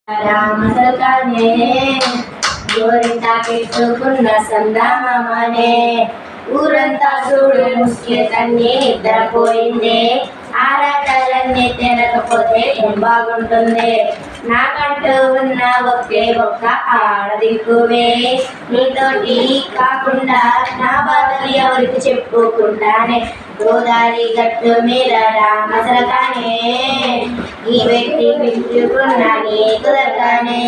రామసల్కానే గోరింటా పెట్టుకున్న సందామామనే ఊరంతా చూడు ముస్కే తన్ని నిద్రపోయింది. ఆరాటాలన్నీ తినకపోతే ఏం బాగుంటుంది. నాకంటూ ఉన్న ఒకే ఒక్క ఆడదిక్కువే. నీతోటి కాకుండా నా బాధలు ఎవరికి చెప్పుకుంటానే. గోదావరి గట్టు మీద రామసలకానే ఈ వ్యక్తి పెంచుకున్నా నీ కుదరగానే.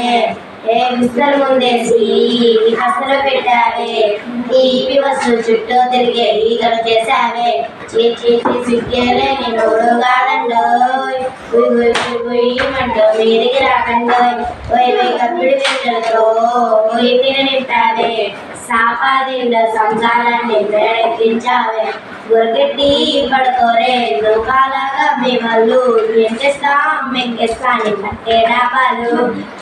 ఏ విస్తరు ముందేసి అసలు పెట్టావే. ఈ వస్తు చుట్టూ తిరిగే ఈగలు చేశావే. చీచి సిగ్గేలే నిన్నుడు కాదండోయ్. మంటూ మీదికి రాకండోయ్. కప్పిడి పెట్టలతో తిని నింపావే. సాపాదిండ సంసారాన్ని మేడెక్కించావే. గురకెట్టి పడుకోరే లోకాలాగా మేమల్లు ఏం చేస్తాం మెక్కేస్తాను పట్టే డాబాలు.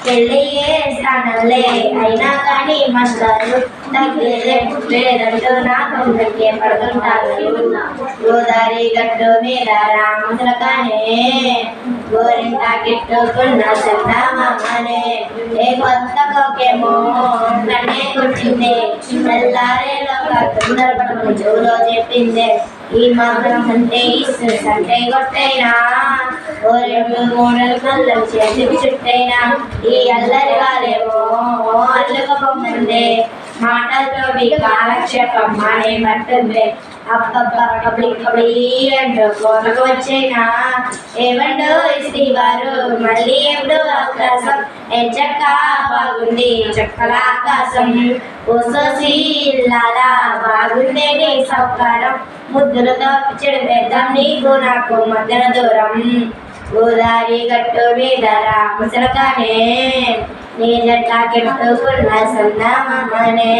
పెళ్ళయ్యే స్థానంలే అయినా కానీ మస్తారు తగ్గేదే పుట్టేదంటూ నాకు తగ్గే పడుతుంటారు. గోదావరి గట్టు మీద రామసలకానే గోరింటా కెట్టుకున్న సందామామనే. ఏ కొత్త కోకేమో నన్నే కొట్టిందే. తెల్లారేలో తొందరపడము చెవులో చెప్పిందే. ఈ మాత్రం అంటే ఇస్తుంది అంటే కొట్టైనా ఓ 2-3 కళ్ళు చేతికి చుట్టైనా. ఈ అల్లరి వాళ్ళేమో అల్లుకపోమందే. మాటలతోటి కాలక్షేపం మానే పట్టుంది. అబ్బబ్బా కబడి అంటూ కోనకు వచ్చైనా. ఏమండో శ్రీవారు మళ్ళీ ఎప్పుడు అవకాశం. ఎంచక్క బాగుంది చక్కల ఆకాశం. ఓసోసిల్లాలా బాగుందే నీ సౌకారం. ముద్దులతో చెడిపేద్దాం నీకు నాకు మధ్యన దూరం. గోదావరి గట్టు మీద రామసలకానే నీ జట్లా కెట్టుకున్న సందామామనే.